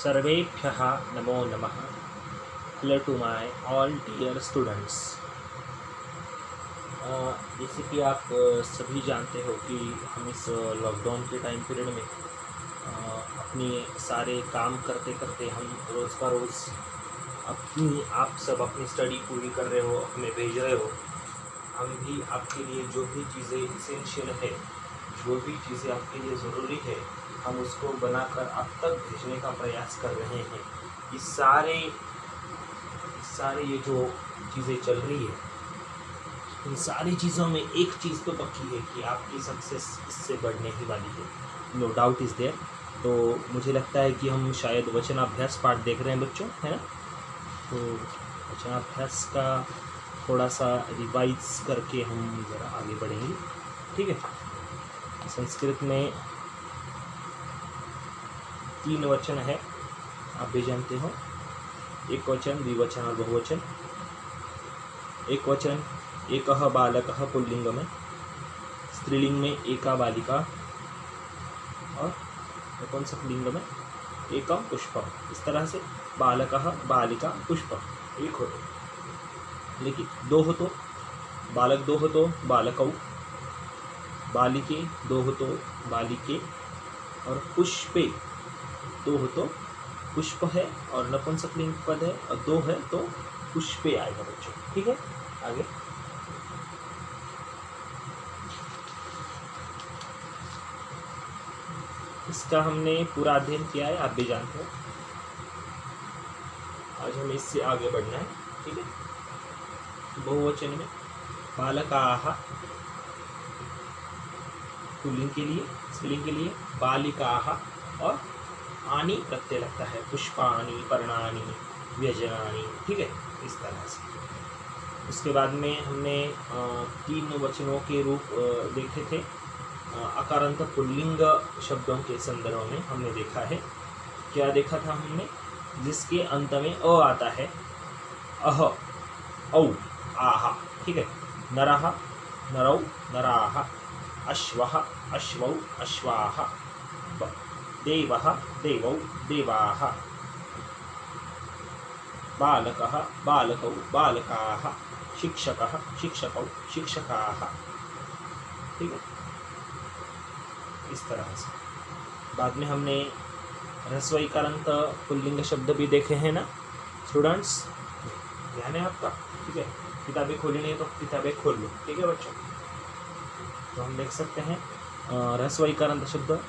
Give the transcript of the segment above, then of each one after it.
सर्वेभ्यः नमो नमः। Hello to my all dear students. जैसे कि आप सभी जानते हो कि हम इस लॉकडाउन के टाइम पीरियड में अपने सारे काम करते करते हम रोज़ का रोज़ आप सब अपनी स्टडी पूरी कर रहे हो, हमें भेज रहे हो। हम भी आपके लिए जो भी चीज़ें इसेंशियल है, जो भी चीज़ें आपके लिए ज़रूरी है, हम उसको बनाकर आप तक भेजने का प्रयास कर रहे हैं। इस सारे ये जो चीज़ें चल रही है, इन सारी चीज़ों में एक चीज़ तो पक्की है कि आपकी सक्सेस इससे बढ़ने ही वाली है, नो डाउट इज़ देयर। तो मुझे लगता है कि हम शायद वचनाभ्यास पाठ देख रहे हैं बच्चों, है ना। तो वचनाभ्यास का थोड़ा सा रिवाइज करके हम ज़रा आगे बढ़ेंगे, ठीक है। संस्कृत में 3 वचन है, आप भी जानते हो। एक वचन, द्विवचन और बहुवचन। एक वचन एकः बालकः पुल्लिंग में, स्त्रीलिंग में एका बालिका, और नपुंसकलिंग में एकम पुष्पम। इस तरह से बालकः बालिका पुष्पम एक हो तो, लेकिन 2 हो तो बालक, 2 हो तो बालकौ, बालिके 2 हो तो बालिके, और पुष्पे 2 हो तो पुष्प है, और नपुंसकलिंग पद है और 2 है तो पुष्पे आएगा बच्चों, ठीक है। आगे इसका हमने पूरा अध्ययन किया है, आप भी जानते हो। आज हमें इससे आगे बढ़ना है, ठीक है। बहुवचन में बालकाः पुल्लिंग के लिए, स्त्रीलिंग के लिए बालिकाः, और आनी प्रत्यय लगता है, पुष्पाणि, पर्णानि, व्यजनानि, ठीक है, इस तरह से। उसके बाद में हमने 3 वचनों के रूप देखे थे। अकारांत पुल्लिंग शब्दों के संदर्भ में हमने देखा है। क्या देखा था हमने? जिसके अंत में अ आता है, अह, औ, आह, ठीक है। नरः नरौ, नराः, अश्वः अश्वौ, अश्वाः, देवः देवौ, देवाः, बालकः बालकौ, बालकाः, शिक्षकः शिक्षकौ, शिक्षकाः, ठीक है, इस तरह से। बाद में हमने ह्रस्व इकारांत पुल्लिंग शब्द भी देखे हैं ना स्टूडेंट्स, ध्यान है आपका, ठीक है। किताबें खोली नहीं तो किताबें खोल लो, ठीक है बच्चों। तो हम देख सकते हैं ह्रस्व इकारांत शब्द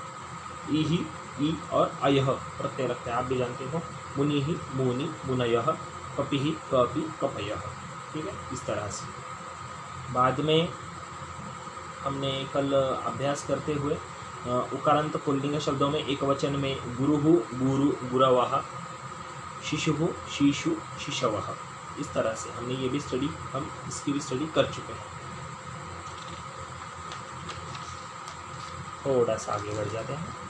ई, ई और अयः प्रत्यय लगता है, आप भी जानते हो। मुनि, मुनि, मुनयः, कपि, कपि, कपयः, ठीक है, इस तरह से। बाद में हमने कल अभ्यास करते हुए उकारांत पुल्लिंग शब्दों में एक वचन में गुरुः गुरु, गुरवः, शिशुः शिशु, शिशवः, इस तरह से हमने ये भी स्टडी, हम इसकी भी स्टडी कर चुके हैं। थोड़ा सा आगे बढ़ जाते हैं।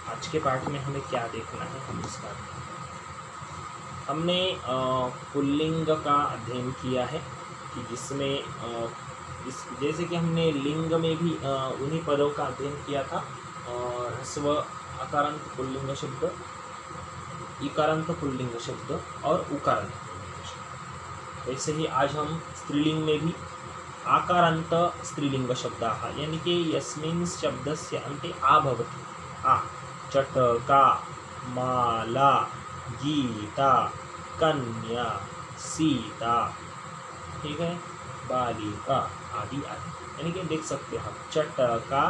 आज के पाठ में हमें क्या देखना है, हम इसका हमने पुल्लिंग का अध्ययन किया है कि जिसमें जैसे कि हमने लिंग में भी उन्हीं पदों का अध्ययन किया था, ह्रस्व अकारांत पुल्लिंग शब्द, इकारांत पुल्लिंग शब्द और उकारांत पुल्लिंग शब्द। वैसे ही आज हम स्त्रीलिंग में भी आकारांत स्त्रीलिंग शब्दाः, यानी कि यस्मिन् शब्दस्य अन्ते आ भवति, आ, चटका, माला, गीता, कन्या, सीता, ठीक है, बालिका आदि आदि, यानी कि देख सकते हैं हम चटका,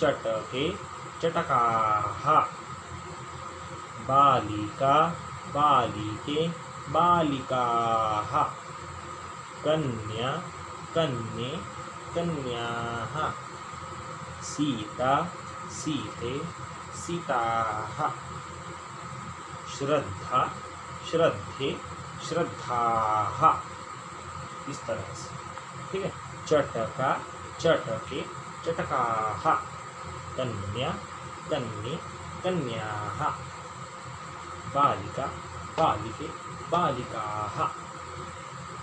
चटके, चटकाः, बालिका, बालिके, बालिकाः, कन्या, कन्ये, कन्याः, सीता, सीते, सीताः, श्रद्धा, श्रद्धे, श्रद्धाः, इस तरह से, ठीक है। चटका, चटके, चटकाः, कन्या, कन्ये, कन्याः, बालिका, बालिके, बालिकाः,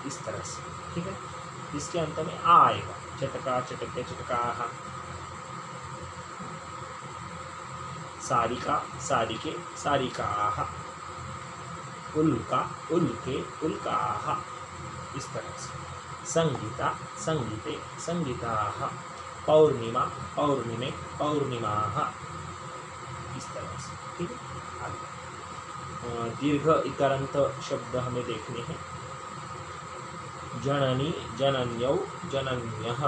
इस तरह से, ठीक है। इसके अंत में आ आएगा, चटका, चटके, चटकाः, सारिका सारिके सारिकाः, उल्का उल्के उल्काः, इस तरह से। संगीता संगीते संगीताः, पौर्णिमा पौर्णिमे पौर्णिमाः, इस तरह से। ठीक है, आगे दीर्घ इकारांत शब्द हमें देखने हैं। जननी जनन्यौ जनन्यः।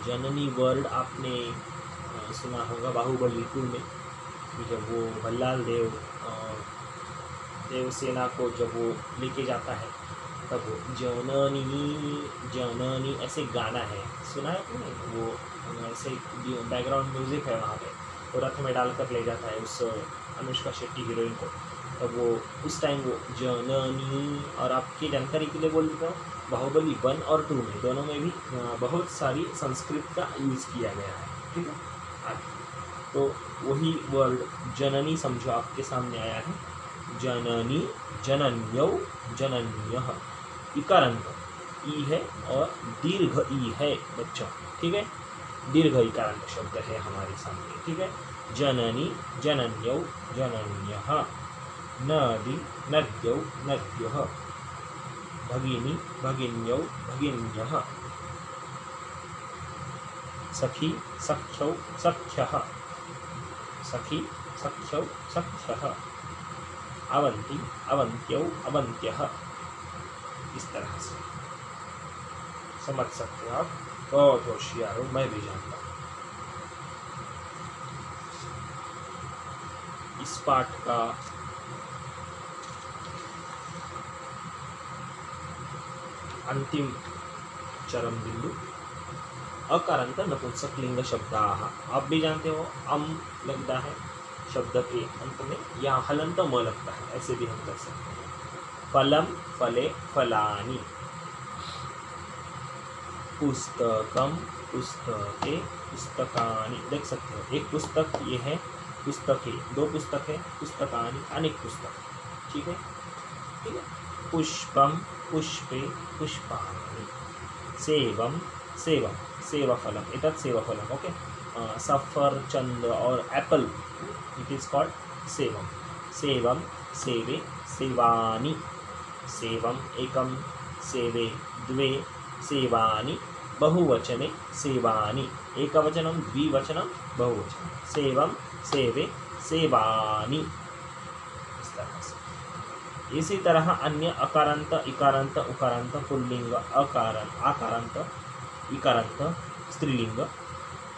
जननी वर्ड आपने सुना होगा बाहुबली 2 में, जब वो भल्लाल देव देवसेना को जब वो लेके जाता है तब वो जननी जननी ऐसे गाना है, सुना है आपने? वो ऐसे बैकग्राउंड म्यूजिक है वहाँ पे, वो रथ में डालकर ले जाता है उस अनुष्का शेट्टी हीरोइन को, तब वो उस टाइम वो जननी। और आपकी जानकारी के लिए बोल देता हूँ, बाहुबली 1 और 2 में दोनों में भी बहुत सारी संस्कृत का यूज़ किया गया है। ठीक है, तो वही वर्ड जननी समझो आपके सामने आया है। जननी जनन्यौ जनन्यः, इकारांत ई है और दीर्घ ई है बच्चों। ठीक है, दीर्घ इकारांत शब्द है हमारे सामने। ठीक है, जननी जनन्यौ जनन्यः, नदी नद्यौ नद्यः, भगिनी भगिन्यौ भगिन्यः, सखी सख्यौ सख्यः, सखी सख्यौ सख्यः, अवंती अवंत्यौ अवंत्यः, इस तरह से समझ सकते हो आप। बहुत होशियार हो, मैं भी जानता हूँ। इस पाठ का अंतिम चरम बिंदु अकारांत नपुंसकलिंग शब्दाः। आप भी जानते हो अम लगता है शब्द के अंत में, या हलंत म लगता है, ऐसे भी हम कर सकते हैं। फलम फले फलानि, पुस्तकम पुस्तके पुस्तकानि, देख सकते हो एक पुस्तक ये है, पुस्तके दो पुस्तक है, पुस्तकानि अनेक पुस्तक। ठीक है, ठीक है। पुष्पम पुष्पे पुष्पाणि, सेवम सेवम सेवफलम, एतत् सेवफलम। ओके, सफरचंद और एप्पल, इट इज कॉल्ड सेवम। सेवम सेवे सेवानि, सेवम एकम सेवे द्वे सेवानि, बहुवचने सेवानि, एकवचनम द्विवचनम बहुवचनम, सेवम सेवे सेवानि, इस तरह से। इसी तरह अन्य अकारांत इकारांत उकारांत पुल्लिंग अकारांत आकारांत इकारांत स्त्रीलिंग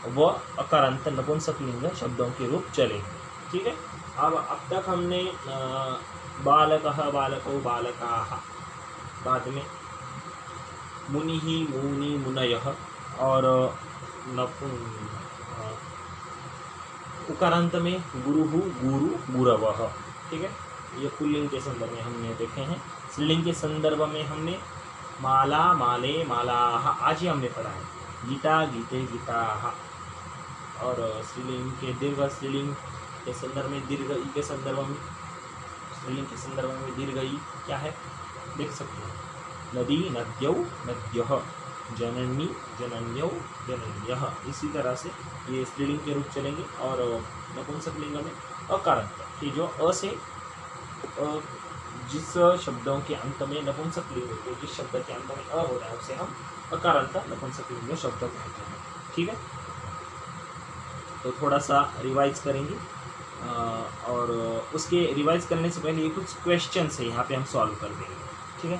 व अकारांत नपुंसकलिंग शब्दों के रूप चलेंगे। ठीक है, अब तक हमने बालकः बालकौ बालकाः, बाद में मुनिः मुनि मुनयः, और उकारांत में गुरुः गुरु गुरवः। ठीक है, ये पुल्लिंग के संदर्भ में हमने देखे हैं। स्त्रीलिंग के संदर्भ में हमने माला माले मालाः, आज ही हमने पढ़ा है। गीता गीते गीताः, और स्त्रीलिंग के दीर्घ स्त्रीलिंग के संदर्भ में दीर्घ ई के संदर्भ में, स्त्रीलिंग के संदर्भ में दीर्घ ई क्या है देख सकते हैं। नदी नद्यौ नद्यः, जननी जनन्यौ जनन्यः, इसी तरह से ये स्त्रीलिंग के रूप चलेंगे। और नपुंसकलिंग में अकारांत कि जो अ से जिस शब्दों के अंत में नपुंसकलिंग होते हैं, जिस शब्द के अंत में अ होता है उसे हम अकारांत नपुंसकलिंग शब्द कहते हैं। ठीक है, तो थोड़ा सा रिवाइज करेंगे, और उसके रिवाइज करने से पहले ये कुछ क्वेश्चंस है यहाँ पे हम सॉल्व कर देंगे। ठीक है,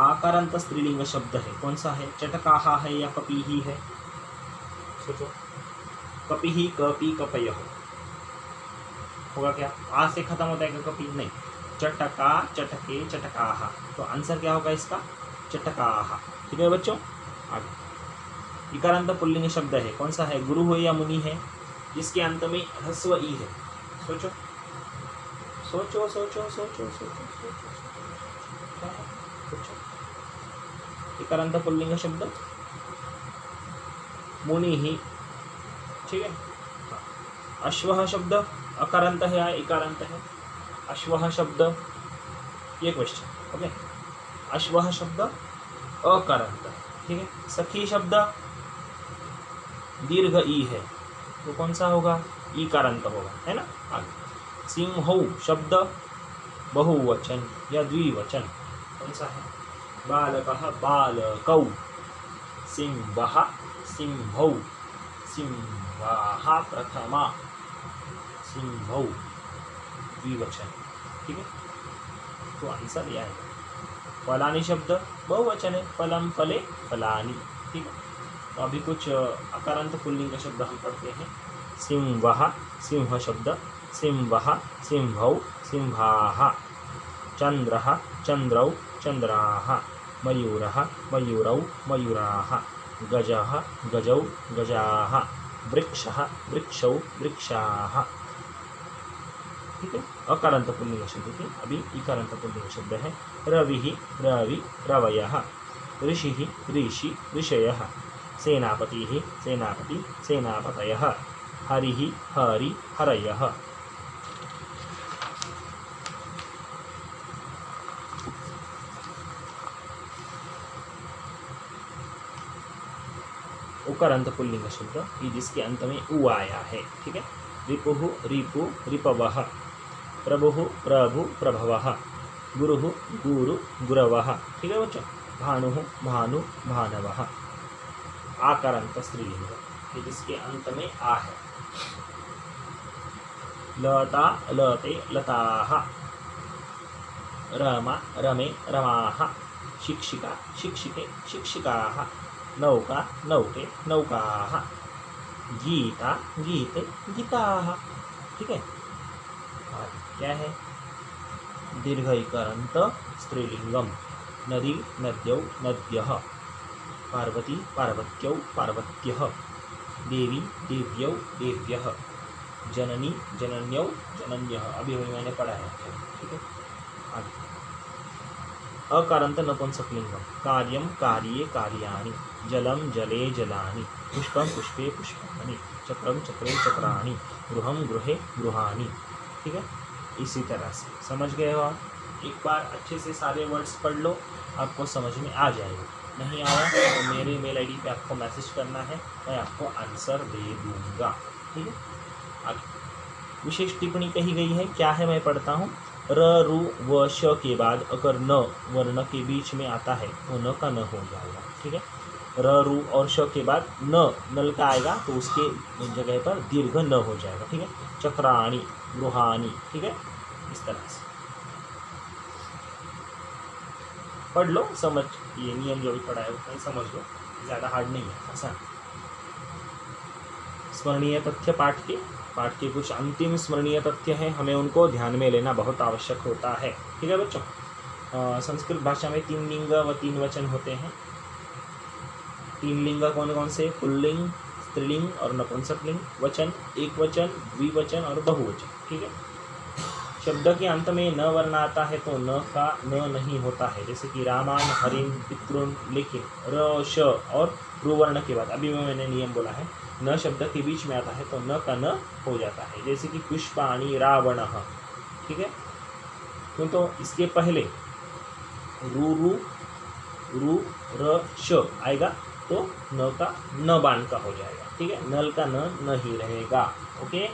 आकारांत स्त्रीलिंग शब्द है, कौन सा है? चटकाः है या कपिः है? सोचो, कपिः कपि कपयः होगा क्या? आ से खत्म होता है क्या कपि? नहीं, चटका चटके चटकाः, तो आंसर क्या होगा इसका? चटकाः। ठीक है बच्चों, आगे इकारांत पुल्लिंग शब्द है, कौन सा है? गुरु हो या मुनि है, जिसके अंत में ह्रस्व ई है? सोचो सोचो सोचो सोचो सोचो सोचो, इकारांत पुल्लिंग शब्द मुनि ही। ठीक है, अश्वः शब्द अकारांत है या इकारांत है? अश्वः शब्द, ये क्वेश्चन। ओके, अश्वः शब्द अकारांत है। ठीक है, सखी शब्द दीर्घ ई है, तो कौन सा होगा? ईकारांत होगा, है ना। आगे सिंहौ शब्द बहुवचन या द्विवचन कौन सा है? बालकः बालकौ, सिंहः सिंहौ, सिंहाः प्रथमा, सिंहौ द्विवचन, ठीक है। तो आंसर यह है। फलानी शब्द बहुवचन है, फलम फले फलानी, ठीक है। तो अभी कुछ अकारांत पुल्लिंग शब्द हम पढ़ते हैं। सिंहः सिंह शब्द, सिंहः सिंहौ सिंहाः, चंद्रः चंद्रौ चंद्राः, मयूरः मयूरौ मयूराः, गजः गजौ गजाः, वृक्षः वृक्षौ वृक्षाः, ठीक है। अकारांत पुल्लिंग शब्द थे। अभी इकारांत पुल्लिंग शब्द है। रविः रवि रवयः, ऋषिः ऋषि ऋषयः, सेनापतिः सेनापति सेनापतयः, हरिः हरि हरयः। उकारांत पुल्लिंग शब्द जिसके अंत में उ आया है, ठीक है। रिपुः रिपु रिपवः, प्रभुः प्रभु प्रभवः, गुरुः गुरु गुरवः, ठीक है बच्चों। भानुः भानु भानवः। आकारांत स्त्रीलिंग जिसके अंत में आ है। लता लते लताः, रमा रमे रमाः, शिक्षिका शिक्षिके शिक्षिकाः, नौका नौके नौकाः, गीता गीते गीताः, ठीक है। और क्या है? दीर्घ इकारांत स्त्रीलिंगम। नदी नद्यौ नद्यः, पार्वती पार्वत्यौ पार्वत्यः, देवी देव्यौ देव्यः, जननी जनन्यौ जनन्यः। अभी मैंने पढ़ा है, ठीक है। आगे अकारांत नपुंसकलिंगम। कार्यम कार्ये कार्याणि, जलम जले जलानि, पुष्पम पुष्पे पुष्पाणि, चक्रम चक्रे चक्राणि, गृहम गृहे गृहाणि, ठीक है। इसी तरह से समझ गए हो आप? एक बार अच्छे से सारे वर्ड्स पढ़ लो, आपको समझ में आ जाएगा। नहीं आया तो मेरे मेल आईडी पे आपको मैसेज करना है, मैं आपको आंसर दे दूंगा, ठीक है। आगे विशेष टिप्पणी कही गई है, क्या है मैं पढ़ता हूँ। र रु व श के बाद अगर न वर्ण के बीच में आता है तो न का न हो जाएगा, ठीक है। र रु और श के बाद न नल का आएगा तो उसके जगह पर दीर्घ न हो जाएगा, ठीक है। चक्राणी गृहाणी, ठीक है। इस तरह से पढ़ लो, समझ ये नियम जो भी पढ़ा है उतना ही समझ लो, ज़्यादा हार्ड नहीं है, आसान। स्मरणीय तथ्य पाठ के कुछ अंतिम स्मरणीय तथ्य हैं, हमें उनको ध्यान में लेना बहुत आवश्यक होता है, ठीक है बच्चों। संस्कृत भाषा में 3 लिंग व 3 वचन होते हैं। 3 लिंग कौन कौन से? पुल्लिंग, स्त्रीलिंग और नपुंसकलिंग। वचन एक वचन, द्विवचन और बहुवचन, ठीक है। शब्द के अंत में न वर्ण आता है तो न का न नहीं होता है, जैसे कि रामान हरिम पितृन, लेकिन र श और रुवर्ण के बाद अभी मैंने नियम बोला है, न शब्द के बीच में आता है तो न का न हो जाता है, जैसे कि पुष्पाणि रावणः, ठीक है। क्यों? तो इसके पहले रु रु रु र श आएगा तो न का न बाण का हो जाएगा, ठीक है। नल का न नहीं रहेगा, ओके।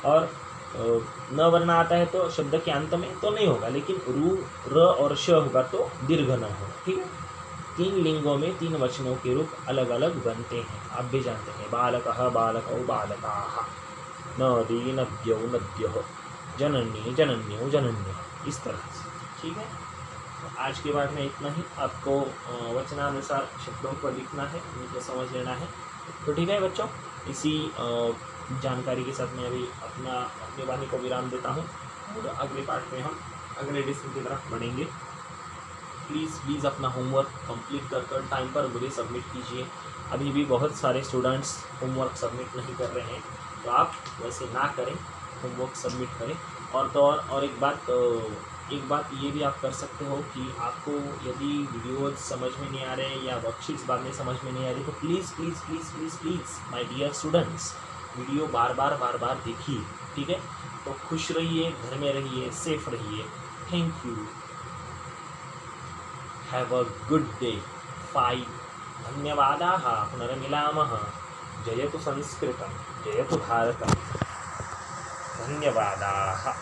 और न वर्ण आता है तो शब्द के अंत में तो नहीं होगा, लेकिन रु र और श होगा तो दीर्घ न होगा, ठीक है। 3 लिंगों में 3 वचनों के रूप अलग अलग बनते हैं, आप भी जानते हैं। बालकः बालकौ बालकाः, नदी नद्यौ नद्यः, जननी जनन्यौ जनन्यः, इस तरह से, ठीक है। तो आज के पाठ में इतना ही। आपको वचनानुसार शब्दों को लिखना है, उनको समझ लेना है, तो ठीक है बच्चों। इसी जानकारी के साथ मैं अभी अपनी वाणी को विराम देता हूँ और अगले पाठ में हम अगले एडिशन की तरफ बढ़ेंगे। प्लीज़ अपना होमवर्क कंप्लीट कर टाइम पर मुझे सबमिट कीजिए। अभी भी बहुत सारे स्टूडेंट्स होमवर्क सबमिट नहीं कर रहे हैं, तो आप वैसे ना करें, होमवर्क सबमिट करें। और एक बात ये भी आप कर सकते हो कि आपको यदि वीडियो समझ में नहीं आ रहे या वर्कशीट्स बाद में समझ में नहीं आ रही तो please my dear students, video बार बार देखिए, ठीक है। तो खुश रहिए, घर में रहिए, सेफ रहिए। Thank you, have a good day. 5 धन्यवादाः, पुनर्मिलामः। जयतु संस्कृतं, जयतु भारतं। धन्यवादाः।